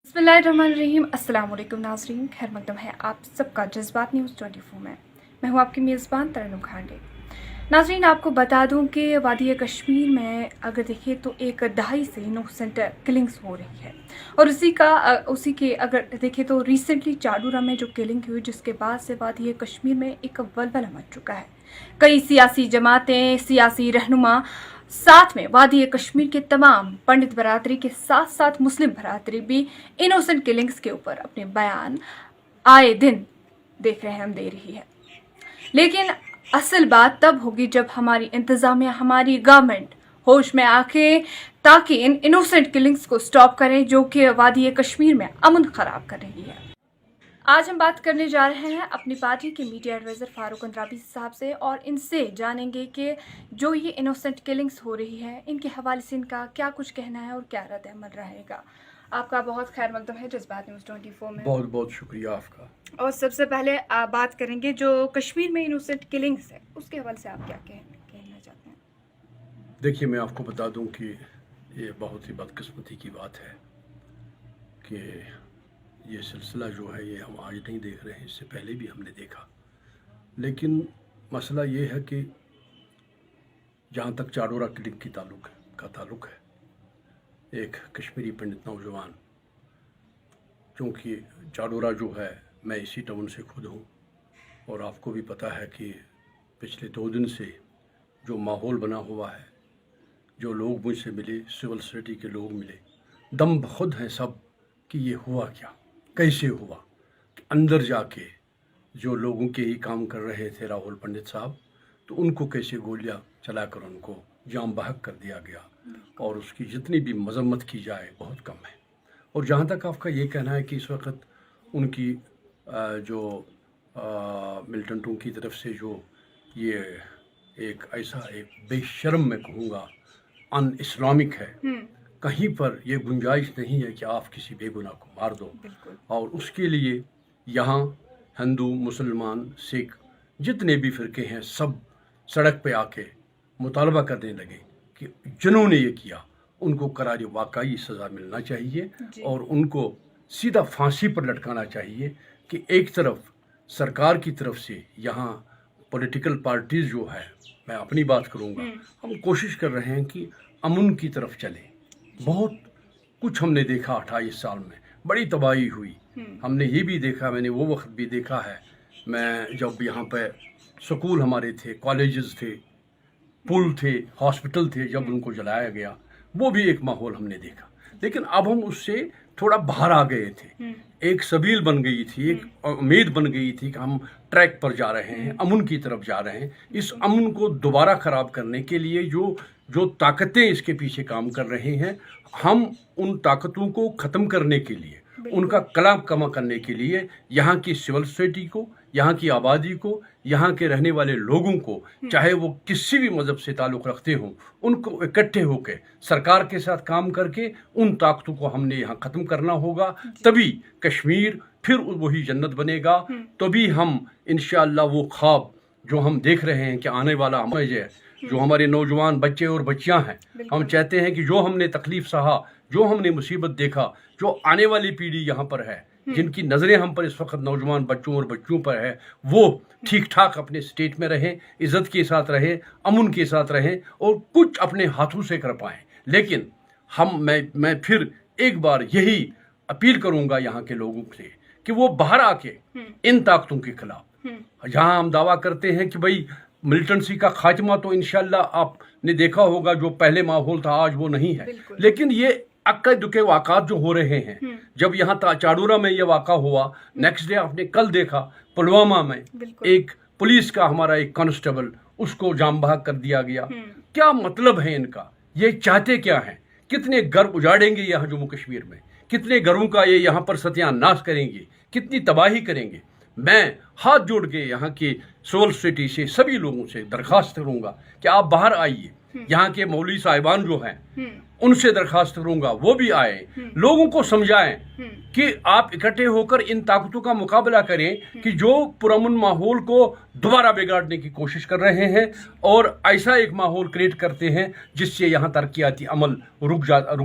बिस्मिल्लाहिर्रहमानिर्रहीम। अस्सलाम वालेकुम नाज़रीन, खैर मकदम है आप सबका जज्बात न्यूज़ 24 में। मैं हूँ आपकी मेज़बान तरन्नुम खांडे। नाज़रीन, आपको बता दूँ कि वादी कश्मीर में अगर देखिए तो एक दहाई से इनोसेंट किलिंग्स हो रही है, और उसी के अगर देखें तो रिसेंटली चाडूरा में जो किलिंग हुई, जिसके बाद से वादी कश्मीर में एक वलवला मच चुका है। कई सियासी जमातें, सियासी रहनुमा, साथ में वादी कश्मीर के तमाम पंडित बरादरी के साथ साथ मुस्लिम बरादरी भी इनोसेंट किलिंग्स के ऊपर अपने बयान आए दिन देख रहे हैं हम दे रही है। लेकिन असल बात तब होगी जब हमारी इंतजामिया, हमारी गवर्नमेंट होश में आके ताकि इन इनोसेंट किलिंग्स को स्टॉप करें जो कि वादी कश्मीर में अमन खराब कर रही है। आज हम बात करने जा रहे हैं अपनी पार्टी के मीडिया एडवाइज़र फारूक अंद्राबी साहब से, और इनसे जानेंगे कि जो ये इनोसेंट किलिंग्स हो रही है इनके हवाले से इनका क्या कुछ कहना है और क्या रद्द अमल रहेगा। आपका बहुत खैर मकदम है जज्बात न्यूज़ 24 में। बहुत बहुत शुक्रिया आपका। और सबसे पहले आप बात करेंगे जो कश्मीर में इनोसेंट किलिंग्स है, उसके हवाले से आप क्या कहना चाहते हैं? देखिए, मैं आपको बता दूं कि ये बहुत ही बदकिस्मती की बात है कि ये सिलसिला जो है ये हम आज नहीं देख रहे हैं, इससे पहले भी हमने देखा। लेकिन मसला ये है कि जहाँ तक चाडोरा किलिंग का ताल्लुक है, एक कश्मीरी पंडित नौजवान, क्योंकि चाडोरा जो है मैं इसी टाउन से खुद हूँ, और आपको भी पता है कि पिछले 2 दिन से जो माहौल बना हुआ है, जो लोग मुझसे मिले, सिविल सोसाइटी के लोग मिले, दम खुद हैं सब कि ये हुआ क्या, कैसे हुआ। कि अंदर जाके जो लोगों के ही काम कर रहे थे राहुल पंडित साहब, तो उनको कैसे गोलियां चलाकर उनको जाम बहक कर दिया गया, और उसकी जितनी भी मजम्मत की जाए बहुत कम है। और जहाँ तक आपका ये कहना है कि इस वक्त उनकी जो मिलिटेंटों की तरफ से जो ये एक ऐसा एक बेशर्म मैं कहूँगा अन इस्लामिक है, कहीं पर ये गुंजाइश नहीं है कि आप किसी बेगुनाह को मार दो। और उसके लिए यहाँ हिंदू, मुसलमान, सिख जितने भी फ़िरके हैं सब सड़क पे आके मुतालबा करने लगे कि जिन्होंने ये किया उनको करारी वाकई सज़ा मिलना चाहिए, और उनको सीधा फांसी पर लटकाना चाहिए। कि एक तरफ सरकार की तरफ से यहाँ पॉलिटिकल पार्टीज़ जो है, मैं अपनी बात करूँगा, हम कोशिश कर रहे हैं कि अमन की तरफ चले। बहुत कुछ हमने देखा 28 साल में, बड़ी तबाही हुई। हमने ये भी देखा, मैंने वो वक्त भी देखा है, मैं जब यहाँ पे स्कूल हमारे थे, कॉलेजेस थे, पुल थे, हॉस्पिटल थे, जब उनको जलाया गया, वो भी एक माहौल हमने देखा। लेकिन अब हम उससे थोड़ा बाहर आ गए थे, एक सबील बन गई थी, एक उम्मीद बन गई थी कि हम ट्रैक पर जा रहे हैं, अमन की तरफ जा रहे हैं। इस अमन को दोबारा ख़राब करने के लिए जो ताकतें इसके पीछे काम कर रहे हैं, हम उन ताकतों को ख़त्म करने के लिए, उनका कलाम कमा करने के लिए यहाँ की सिविल सोसाइटी को, यहाँ की आबादी को, यहाँ के रहने वाले लोगों को, चाहे वो किसी भी मज़हब से ताल्लुक़ रखते हों, उनको इकट्ठे होकर सरकार के साथ काम करके उन ताकतों को हमने यहाँ ख़त्म करना होगा। तभी कश्मीर फिर वही जन्नत बनेगा। तभी हम इंशाअल्लाह वो ख्वाब जो हम देख रहे हैं कि आने वाला हमें जो हमारे नौजवान बच्चे और बच्चियां हैं, हम चाहते हैं कि जो हमने तकलीफ सहा, जो हमने मुसीबत देखा, जो आने वाली पीढ़ी यहाँ पर है, जिनकी नज़रें हम पर इस वक्त नौजवान बच्चों और बच्चियों पर है, वो ठीक ठाक अपने स्टेट में रहें, इज़्ज़त के साथ रहें, अमन के साथ रहें, और कुछ अपने हाथों से कर पाएँ। लेकिन मैं फिर एक बार यही अपील करूँगा यहाँ के लोगों से कि वो बाहर आके इन ताकतों के खिलाफ, जहाँ हम दावा करते हैं कि भाई मिलिटेंसी का खात्मा, तो इंशाल्लाह आपने देखा होगा जो पहले माहौल था आज वो नहीं है। लेकिन ये अक्का दुके वाक़ात जो हो रहे हैं, जब यहाँ चाडोरा में ये वाक़ा हुआ, नेक्स्ट डे आपने कल देखा पुलवामा में एक पुलिस का हमारा एक कांस्टेबल, उसको जाम बहक कर दिया गया। क्या मतलब है इनका? ये चाहते क्या हैं? कितने घर उजाड़ेंगे यहाँ जम्मू कश्मीर में, कितने घरों का ये यहाँ पर सत्यानाश करेंगे, कितनी तबाही करेंगे। मैं हाथ जोड़ के यहाँ के सिविल सोसाइटी से सभी लोगों से दरख्वास्त करूँगा कि आप बाहर आइए। यहाँ के मौलवी साहिबान जो हैं उनसे दरख्वास्त करूँगा वो भी आए, लोगों को समझाएं कि आप इकट्ठे होकर इन ताकतों का मुकाबला करें कि जो पुरअमन माहौल को दोबारा बिगाड़ने की कोशिश कर रहे हैं, और ऐसा एक माहौल क्रिएट करते हैं जिससे यहाँ तरक्याती अमल रुक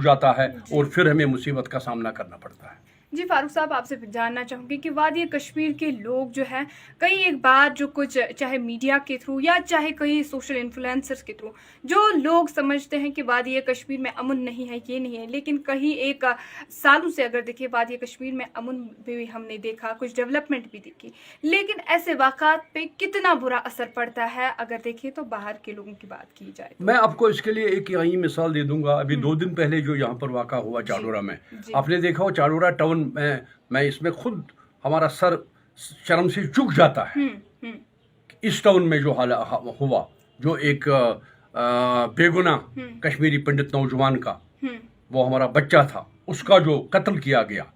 जाता है, और फिर हमें मुसीबत का सामना करना पड़ता है। जी फारूक साहब, आपसे जानना चाहूँगी कि वादी कश्मीर के लोग जो हैं कई एक बार जो कुछ चाहे मीडिया के थ्रू या चाहे कई सोशल इन्फ्लुएंसर्स के थ्रू जो लोग समझते हैं कि वादी कश्मीर में अमन नहीं है, ये नहीं है, लेकिन कहीं एक सालों से अगर देखिए वादी कश्मीर में अमन भी हमने देखा, कुछ डेवलपमेंट भी देखी, लेकिन ऐसे वाक़ात पे कितना बुरा असर पड़ता है अगर देखिए तो बाहर के लोगों की बात की जाए। मैं आपको इसके लिए एक यही मिसाल दे दूंगा। अभी 2 दिन पहले जो यहाँ पर वाक़ा हुआ चाडोरा में, आपने देखा हो चाडोरा टाउन में, मैं इसमें खुद हमारा सर शर्म से झुक जाता है। इस टाउन में जो हाल हुआ, जो एक बेगुनाह कश्मीरी पंडित नौजवान का, वो हमारा बच्चा था, उसका जो कत्ल किया गया,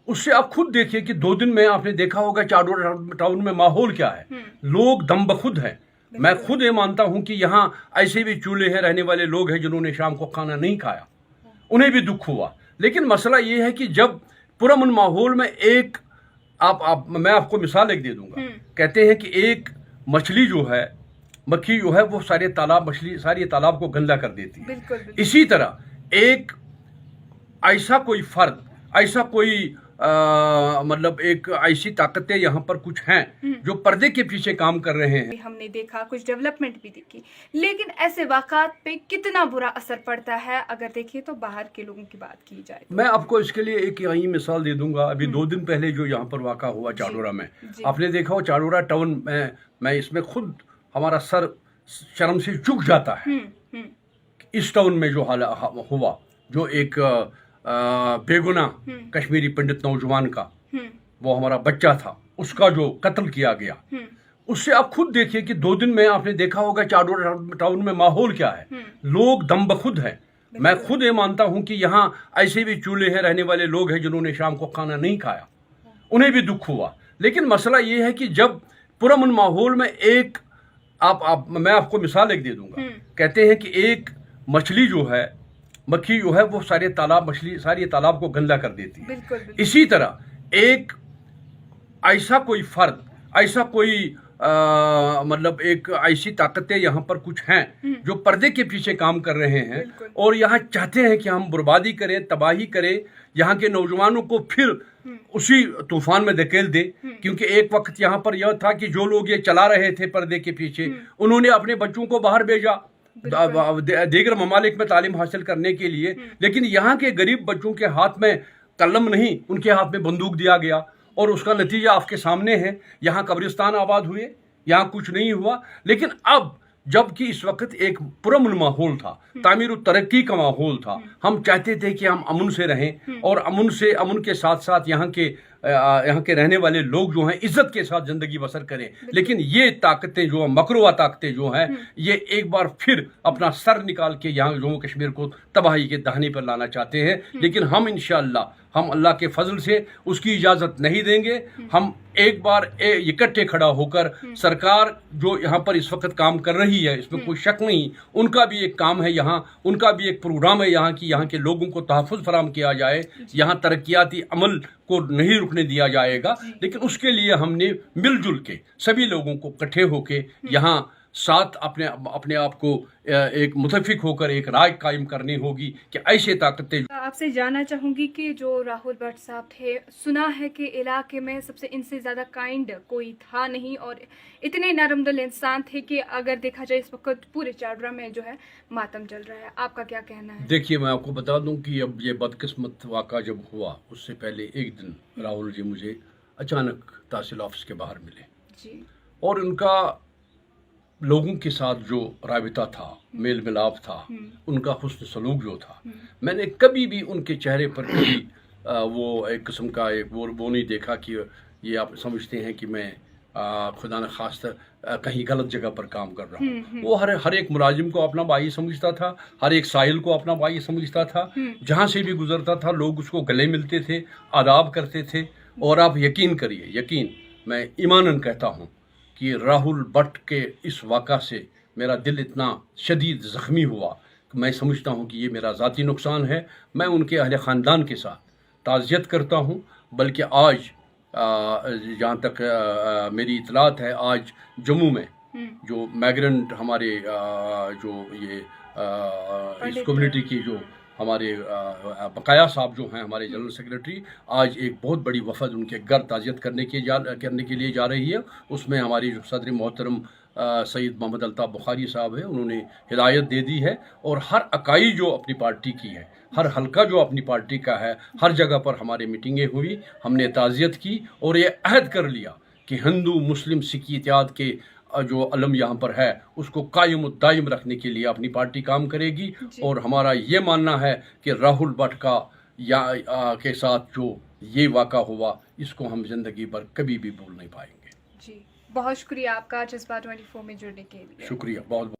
उससे आप खुद देखिए कि 2 दिन में आपने देखा होगा चाडोरा टाउन में माहौल क्या है। लोग दम बखुद हैं। मैं खुद ये मानता हूं कि यहाँ ऐसे भी चूल्हे हैं, रहने वाले लोग हैं जिन्होंने शाम को खाना नहीं खाया, उन्हें भी दुख हुआ। लेकिन मसला ये है कि जब पुरअमन माहौल में एक मैं आपको मिसाल एक दे दूंगा। कहते हैं कि एक मछली जो है, मक्खी जो है, वो सारे तालाब को गंदा कर देती है। बिल्कुल। इसी तरह एक ऐसा कोई फर्द, ऐसा कोई मतलब एक ऐसी ताकतें यहाँ पर कुछ हैं जो पर्दे के पीछे काम कर रहे हैं। हमने देखा, कुछ डेवलपमेंट भी देखी, लेकिन ऐसे वाक़ात पे कितना बुरा असर पड़ता है अगर देखिए तो बाहर के लोगों की बात की जाए। मैं आपको इसके लिए एक यही मिसाल दे दूंगा। अभी 2 दिन पहले जो यहाँ पर वाक़ा हुआ चाडोरा में, आपने देखा हो चाडोरा टाउन में, मैं इसमें खुद हमारा सर शर्म से झुक जाता है। इस टाउन में जो हाल हुआ, जो एक बेगुनाह कश्मीरी पंडित नौजवान का, वो हमारा बच्चा था, उसका जो कत्ल किया गया, उससे आप खुद देखिए कि 2 दिन में आपने देखा होगा चाडोरा टाउन में माहौल क्या है। लोग दम बखुद हैं। मैं खुद ये मानता हूं कि यहाँ ऐसे भी चूल्हे हैं, रहने वाले लोग हैं जिन्होंने शाम को खाना नहीं खाया, उन्हें भी दुख हुआ। लेकिन मसला ये है कि जब पुरअमन माहौल में एक मैं आपको मिसाल एक दे दूंगा। कहते हैं कि एक मछली जो है, मक्खी जो है, वो सारे तालाब को गंदा कर देती है। बिल्कुल। इसी तरह एक ऐसा कोई फर्द, ऐसा कोई मतलब एक ऐसी ताकतें यहाँ पर कुछ हैं जो पर्दे के पीछे काम कर रहे हैं और यहाँ चाहते हैं कि हम बर्बादी करें, तबाही करें, यहाँ के नौजवानों को फिर उसी तूफान में धकेल दे। क्योंकि एक वक्त यहाँ पर यह था कि जो लोग ये चला रहे थे पर्दे के पीछे, उन्होंने अपने बच्चों को बाहर भेजा दीगर ममालिक में तालीम हासिल करने के लिए, लेकिन यहाँ के गरीब बच्चों के हाथ में कलम नहीं, उनके हाथ में बंदूक दिया गया और उसका नतीजा आपके सामने है। यहाँ कब्रिस्तान आबाद हुए, यहाँ कुछ नहीं हुआ। लेकिन अब जबकि इस वक्त एक पुरअमन माहौल था, तामीर तरक्की का माहौल था, हम चाहते थे कि हम अमन से रहें और अमन के साथ साथ यहाँ के रहने वाले लोग जो हैं इज्जत के साथ ज़िंदगी बसर करें। लेकिन ये ताकतें जो मकरुआ ताकतें जो हैं, ये एक बार फिर अपना सर निकाल के यहाँ जम्मू कश्मीर को तबाही के दहाने पर लाना चाहते हैं। लेकिन हम इंशाअल्लाह, हम अल्लाह के फजल से उसकी इजाज़त नहीं देंगे। हम एक बार इकट्ठे खड़ा होकर, सरकार जो यहाँ पर इस वक्त काम कर रही है, इसमें कोई शक नहीं, उनका भी एक काम है, यहाँ उनका भी एक प्रोग्राम है यहाँ की, यहाँ के लोगों को तहफ़्फ़ुज़ फराहम किया जाए, यहाँ तरक्याती अमल को नहीं रुकने दिया जाएगा। लेकिन उसके लिए हमने मिलजुल के सभी लोगों को इकट्ठे होके यहाँ साथ अपने आप को एक मुतफिक होकर एक राय कायम करनी होगी कि ऐसे ताकतें। आपसे जानना चाहूँगी कि जो राहुल भट्ट साहब थे, सुना है कि इलाके में सबसे इनसे ज़्यादा काइंड कोई था नहीं और इतने नरमदिल इंसान थे कि अगर देखा जाए इस वक्त पूरे चाडोरा में जो है मातम चल रहा है। आपका क्या कहना है? देखिए, मैं आपको बता दूं कि अब ये बदकिस्मत वाक़ा जब हुआ, उससे पहले एक दिन राहुल जी मुझे अचानक तहसील ऑफिस के बाहर मिले जी, और उनका लोगों के साथ जो राबिता था, मेल मिलाप था, उनका हुस्न सलूक जो था, मैंने कभी भी उनके चेहरे पर कभी वो एक किस्म का वो नहीं देखा कि ये आप समझते हैं कि मैं खुदा न खास्ता कहीं गलत जगह पर काम कर रहा हूँ। वो हर एक मुलाजिम को अपना भाई समझता था, हर एक साहिल को अपना भाई समझता था। जहाँ से भी गुजरता था लोग उसको गले मिलते थे, आदाब करते थे। और आप यकीन करिए, मैं ईमानन कहता हूँ कि राहुल भट्ट के इस वाक़ा से मेरा दिल इतना शदीद ज़ख्मी हुआ कि मैं समझता हूँ कि ये मेरा ज़ाती नुकसान है। मैं उनके अहले ख़ानदान के साथ ताज़ियत करता हूँ। बल्कि आज जहाँ तक मेरी इतलात है, आज जम्मू में जो माइग्रेंट हमारे जो ये इस कम्युनिटी की जो ہمارے بقایا صاحب جو ہیں ہمارے جنرل سیکریٹری، آج ایک بہت بڑی وفد ان کے گھر تعزیت کرنے کے لیے جا رہی ہے. اس میں ہماری جو صدر محترم سید محمد الطاف بخاری صاحب ہیں، انہوں نے ہدایت دے دی ہے، اور ہر اکائی جو اپنی پارٹی کی ہے، ہر حلقہ جو اپنی پارٹی کا ہے، ہر جگہ پر ہماری میٹنگیں ہوئی، ہم نے تعزیت کی اور یہ عہد کر لیا کہ ہندو مسلم سکھ اتحاد کے جو علم یہاں پر ہے اس کو قائم و دائم رکھنے کے لیے اپنی پارٹی کام کرے گی. اور ہمارا یہ ماننا ہے کہ راہل بٹ کے ساتھ جو یہ واقعہ ہوا، اس کو ہم زندگی بھر کبھی بھی بھول نہیں پائیں گے. جی، بہت شکریہ آپ کا جذبہ 24 میں جڑنے کے لیے. شکریہ، بہت بہت